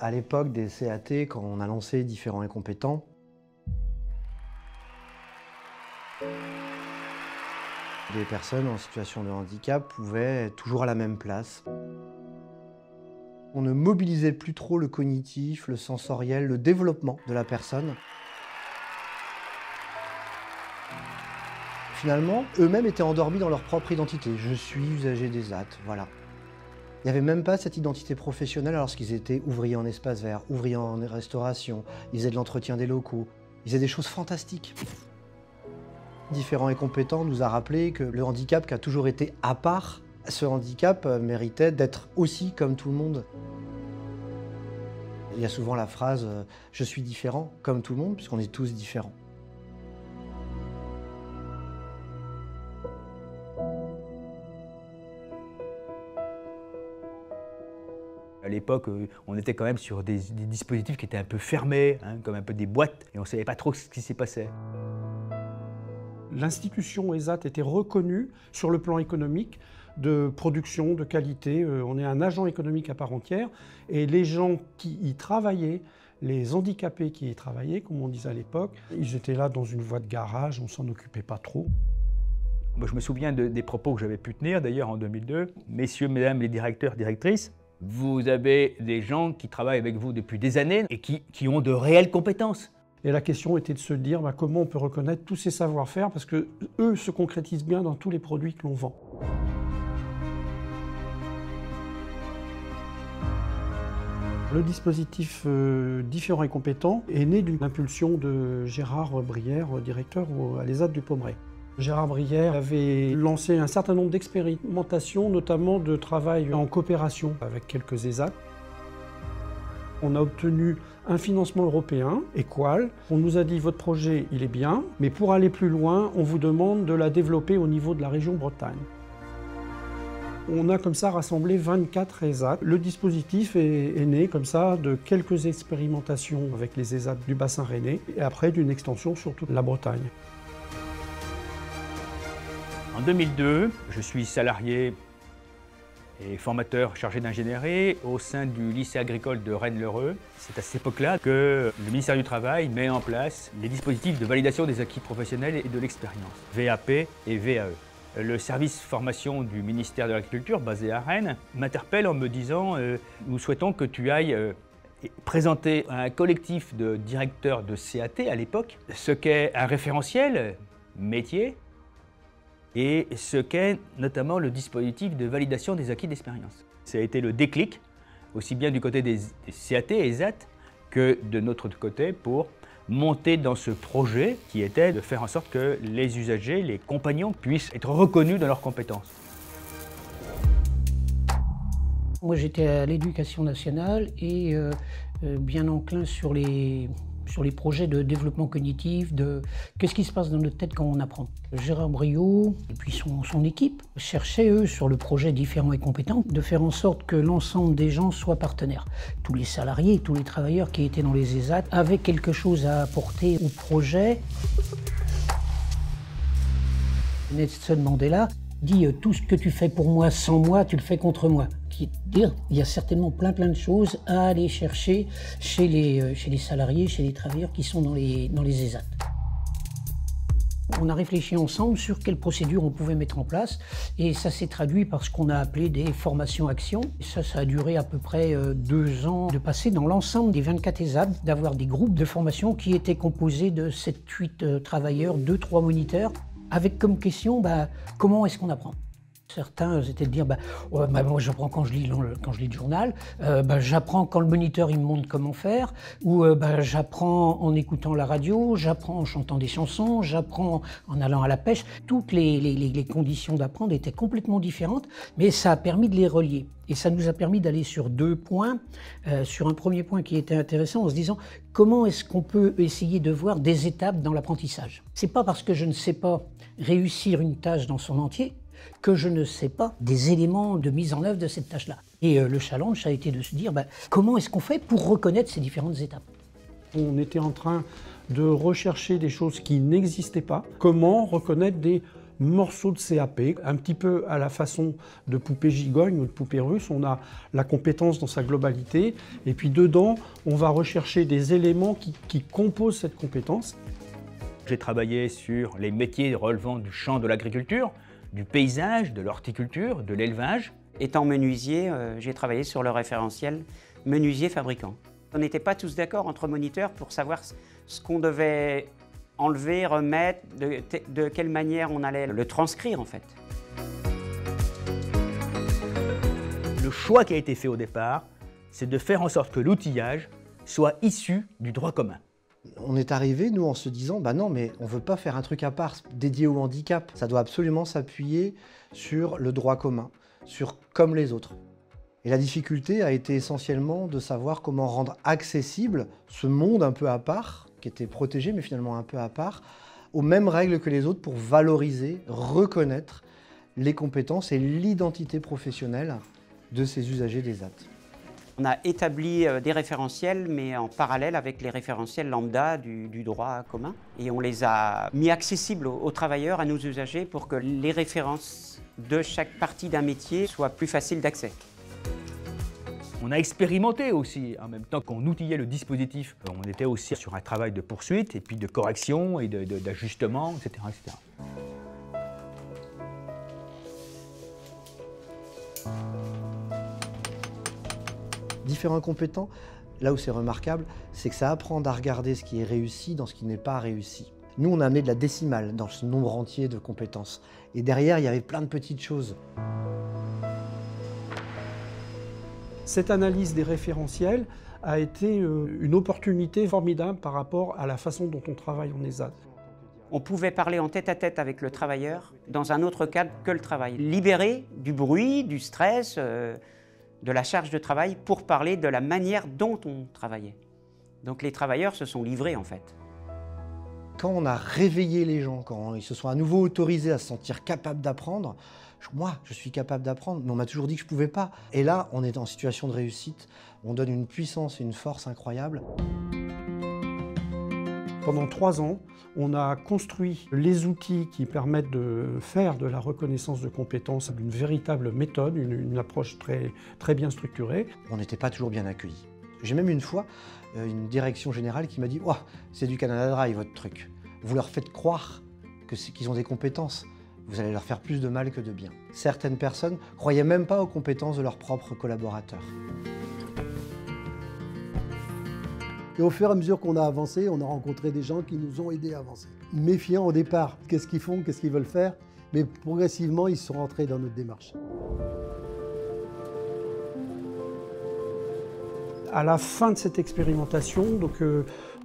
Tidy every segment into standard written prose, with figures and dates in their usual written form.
À l'époque des CAT, quand on a lancé Différents et compétents, les personnes en situation de handicap pouvaient être toujours à la même place. On ne mobilisait plus trop le cognitif, le sensoriel, le développement de la personne. Finalement, eux-mêmes étaient endormis dans leur propre identité. Je suis usager des ZAT, voilà. Il n'y avait même pas cette identité professionnelle alors qu'ils étaient ouvriers en espace vert, ouvriers en restauration, ils faisaient de l'entretien des locaux, ils faisaient des choses fantastiques. Différents et compétents nous a rappelé que le handicap qui a toujours été à part, ce handicap méritait d'être aussi comme tout le monde. Il y a souvent la phrase « je suis différent comme tout le monde » puisqu'on est tous différents. À l'époque, on était quand même sur des dispositifs qui étaient un peu fermés, hein, comme un peu des boîtes, et on ne savait pas trop ce qui s'y passait. L'institution ESAT était reconnue sur le plan économique, de production, de qualité. On est un agent économique à part entière, et les gens qui y travaillaient, les handicapés qui y travaillaient, comme on disait à l'époque, ils étaient là dans une voie de garage, on ne s'en occupait pas trop. Moi, je me souviens des propos que j'avais pu tenir, d'ailleurs, en 2002. Messieurs, mesdames les directeurs, directrices, vous avez des gens qui travaillent avec vous depuis des années et qui ont de réelles compétences. Et la question était de se dire comment on peut reconnaître tous ces savoir-faire, parce qu'eux se concrétisent bien dans tous les produits que l'on vend. Le dispositif Différents et compétents est né d'une impulsion de Gérard Brière, directeur à l'ESAT du Pommeraye. Gérard Brière avait lancé un certain nombre d'expérimentations, notamment de travail en coopération avec quelques ESAT. On a obtenu un financement européen, Equal. On nous a dit votre projet il est bien, mais pour aller plus loin, on vous demande de la développer au niveau de la région Bretagne. On a comme ça rassemblé 24 ESAT. Le dispositif est né comme ça de quelques expérimentations avec les ESAT du bassin rennais et après d'une extension sur toute la Bretagne. En 2002, je suis salarié et formateur chargé d'ingénierie au sein du lycée agricole de Rennes-l'Heureux. C'est à cette époque-là que le ministère du Travail met en place les dispositifs de validation des acquis professionnels et de l'expérience, VAP et VAE. Le service formation du ministère de l'Agriculture, basé à Rennes, m'interpelle en me disant « Nous souhaitons que tu ailles présenter à un collectif de directeurs de CAT à l'époque ce qu'est un référentiel métier et ce qu'est notamment le dispositif de validation des acquis d'expérience. » Ça a été le déclic, aussi bien du côté des CAT et ESAT que de notre côté pour monter dans ce projet qui était de faire en sorte que les usagers, les compagnons puissent être reconnus dans leurs compétences. Moi j'étais à l'Éducation nationale et bien enclin sur les projets de développement cognitif, de qu'est-ce qui se passe dans notre tête quand on apprend. Gérard Briot et puis son équipe cherchaient, eux, sur le projet Différents et compétents, de faire en sorte que l'ensemble des gens soient partenaires. Tous les salariés, tous les travailleurs qui étaient dans les ESAT avaient quelque chose à apporter au projet. Nelson Mandela dit « Tout ce que tu fais pour moi sans moi, tu le fais contre moi ». Dire, il y a certainement plein de choses à aller chercher chez les salariés, chez les travailleurs qui sont dans les ESAT. On a réfléchi ensemble sur quelles procédures on pouvait mettre en place et ça s'est traduit par ce qu'on a appelé des formations-actions. Ça a duré à peu près 2 ans de passer dans l'ensemble des 24 ESAT, d'avoir des groupes de formation qui étaient composés de 7-8 travailleurs, 2-3 moniteurs, avec comme question comment est-ce qu'on apprend. Certains étaient de dire moi j'apprends quand je lis le journal, j'apprends quand le moniteur il me montre comment faire, ou j'apprends en écoutant la radio, j'apprends en chantant des chansons, j'apprends en allant à la pêche. Toutes les conditions d'apprendre étaient complètement différentes, mais ça a permis de les relier. Et ça nous a permis d'aller sur 2 points. Sur un premier point qui était intéressant en se disant comment est-ce qu'on peut essayer de voir des étapes dans l'apprentissage. C'est pas parce que je ne sais pas réussir une tâche dans son entier que je ne sais pas des éléments de mise en œuvre de cette tâche-là. Et le challenge, ça a été de se dire comment est-ce qu'on fait pour reconnaître ces différentes étapes. On était en train de rechercher des choses qui n'existaient pas. Comment reconnaître des morceaux de CAP, un petit peu à la façon de poupée gigogne ou de poupée russe. On a la compétence dans sa globalité, et puis dedans, on va rechercher des éléments qui composent cette compétence. J'ai travaillé sur les métiers relevant du champ de l'agriculture, du paysage, de l'horticulture, de l'élevage. Étant menuisier, j'ai travaillé sur le référentiel menuisier-fabricant. On n'était pas tous d'accord entre moniteurs pour savoir ce qu'on devait enlever, remettre, de quelle manière on allait le transcrire en fait. Le choix qui a été fait au départ, c'est de faire en sorte que l'outillage soit issu du droit commun. On est arrivé, nous, en se disant, bah non, mais on ne veut pas faire un truc à part dédié au handicap. Ça doit absolument s'appuyer sur le droit commun, sur comme les autres. Et la difficulté a été essentiellement de savoir comment rendre accessible ce monde un peu à part, qui était protégé, mais finalement un peu à part, aux mêmes règles que les autres pour valoriser, reconnaître les compétences et l'identité professionnelle de ces usagers des ZAT. On a établi des référentiels, mais en parallèle avec les référentiels lambda du droit commun. Et on les a mis accessibles aux travailleurs, à nos usagers, pour que les références de chaque partie d'un métier soient plus faciles d'accès. On a expérimenté aussi, en même temps qu'on outillait le dispositif. On était aussi sur un travail de poursuite, et puis de correction, et d'ajustement, etc., etc. Différents compétents, là où c'est remarquable, c'est que ça apprend à regarder ce qui est réussi dans ce qui n'est pas réussi. Nous, on a amené de la décimale dans ce nombre entier de compétences. Et derrière, il y avait plein de petites choses. Cette analyse des référentiels a été une opportunité formidable par rapport à la façon dont on travaille en ESAT. On pouvait parler en tête-à-tête avec le travailleur dans un autre cadre que le travail. Libéré du bruit, du stress, de la charge de travail pour parler de la manière dont on travaillait. Donc les travailleurs se sont livrés en fait. Quand on a réveillé les gens, quand ils se sont à nouveau autorisés à se sentir capables d'apprendre, moi, je suis capable d'apprendre, mais on m'a toujours dit que je ne pouvais pas. Et là, on est en situation de réussite, on donne une puissance et une force incroyables. Pendant 3 ans, on a construit les outils qui permettent de faire de la reconnaissance de compétences une véritable méthode, une approche très bien structurée. On n'était pas toujours bien accueillis. J'ai même une fois une direction générale qui m'a dit « Oh, c'est du Canada Dry votre truc. Vous leur faites croire qu'ils ont des compétences. Vous allez leur faire plus de mal que de bien. » Certaines personnes ne croyaient même pas aux compétences de leurs propres collaborateurs. Et au fur et à mesure qu'on a avancé, on a rencontré des gens qui nous ont aidés à avancer. Méfiants au départ, qu'est-ce qu'ils font, qu'est-ce qu'ils veulent faire, mais progressivement, ils sont rentrés dans notre démarche. À la fin de cette expérimentation, donc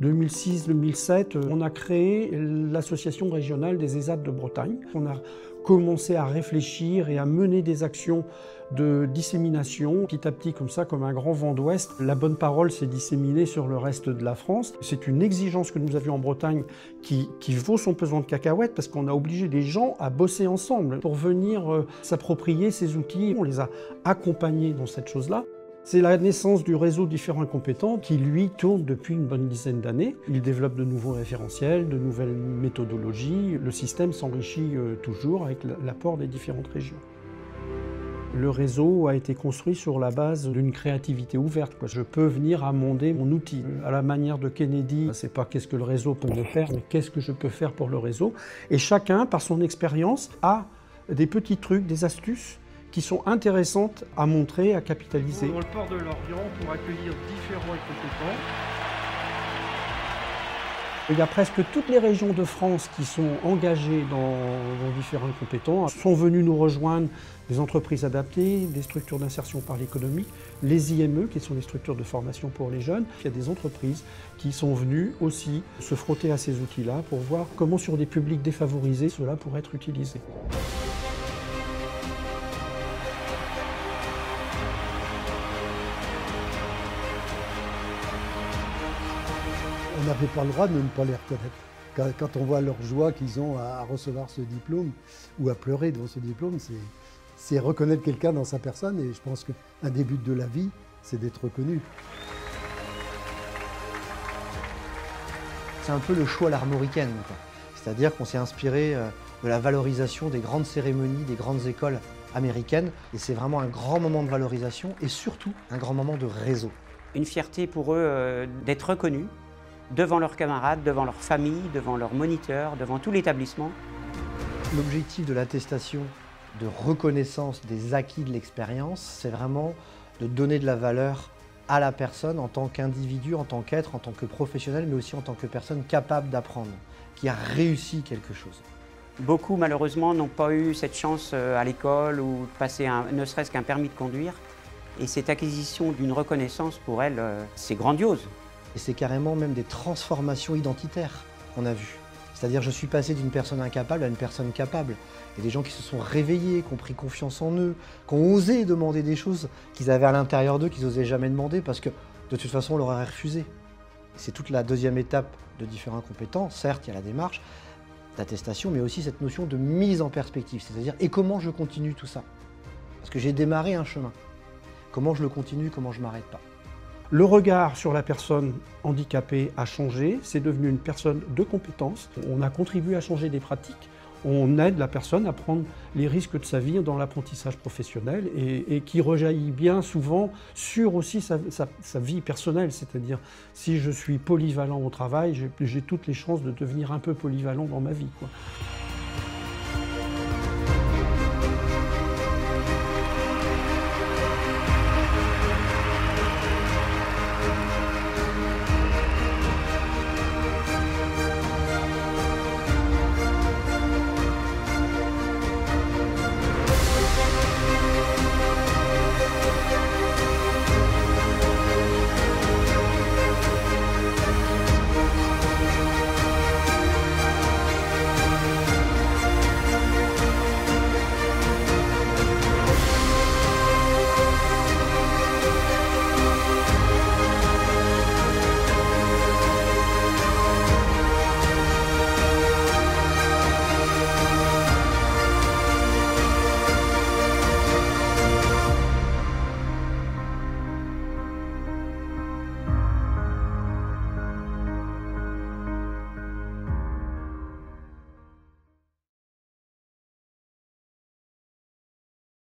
2006-2007, on a créé l'association régionale des ESAT de Bretagne. On a commencé à réfléchir et à mener des actions de dissémination. Petit à petit, comme ça, comme un grand vent d'ouest, la bonne parole s'est disséminée sur le reste de la France. C'est une exigence que nous avions en Bretagne qui vaut son pesant de cacahuètes parce qu'on a obligé les gens à bosser ensemble pour venir s'approprier ces outils. On les a accompagnés dans cette chose-là. C'est la naissance du réseau Différents Compétents qui, lui, tourne depuis une bonne dizaine d'années. Il développe de nouveaux référentiels, de nouvelles méthodologies. Le système s'enrichit toujours avec l'apport des différentes régions. Le réseau a été construit sur la base d'une créativité ouverte. Je peux venir amender mon outil. À la manière de Kennedy, c'est pas qu'est-ce que le réseau peut me faire, mais qu'est-ce que je peux faire pour le réseau. Et chacun, par son expérience, a des petits trucs, des astuces qui sont intéressantes à montrer, à capitaliser. Dans le port de l'Orient, pour accueillir différents compétents. Il y a presque toutes les régions de France qui sont engagées dans différents compétents, sont venues nous rejoindre des entreprises adaptées, des structures d'insertion par l'économie, les IME, qui sont les structures de formation pour les jeunes. Il y a des entreprises qui sont venues aussi se frotter à ces outils-là pour voir comment sur des publics défavorisés cela pourrait être utilisé. On n'avait pas le droit de ne pas les reconnaître. Quand on voit leur joie qu'ils ont à recevoir ce diplôme ou à pleurer devant ce diplôme, c'est reconnaître quelqu'un dans sa personne. Et je pense qu'un des buts de la vie, c'est d'être reconnu. C'est un peu le choix à l'armoricaine. C'est-à-dire qu'on s'est inspiré de la valorisation des grandes cérémonies, des grandes écoles américaines. Et c'est vraiment un grand moment de valorisation et surtout un grand moment de réseau. Une fierté pour eux d'être reconnus devant leurs camarades, devant leur famille, devant leurs moniteurs, devant tout l'établissement. L'objectif de l'attestation de reconnaissance des acquis de l'expérience, c'est vraiment de donner de la valeur à la personne en tant qu'individu, en tant qu'être, en tant que professionnel, mais aussi en tant que personne capable d'apprendre, qui a réussi quelque chose. Beaucoup, malheureusement, n'ont pas eu cette chance à l'école ou de passer ne serait-ce qu'un permis de conduire. Et cette acquisition d'une reconnaissance, pour elles, c'est grandiose. Et c'est carrément même des transformations identitaires qu'on a vues. C'est-à-dire je suis passé d'une personne incapable à une personne capable. Il y a des gens qui se sont réveillés, qui ont pris confiance en eux, qui ont osé demander des choses qu'ils avaient à l'intérieur d'eux, qu'ils n'osaient jamais demander parce que de toute façon on leur aurait refusé. C'est toute la deuxième étape de différents compétents. Certes, il y a la démarche d'attestation, mais aussi cette notion de mise en perspective. C'est-à-dire, et comment je continue tout ça? Parce que j'ai démarré un chemin. Comment je le continue, comment je ne m'arrête pas? Le regard sur la personne handicapée a changé, c'est devenu une personne de compétence. On a contribué à changer des pratiques, on aide la personne à prendre les risques de sa vie dans l'apprentissage professionnel et qui rejaillit bien souvent sur aussi sa vie personnelle. C'est-à-dire, si je suis polyvalent au travail, j'ai toutes les chances de devenir un peu polyvalent dans ma vie, quoi.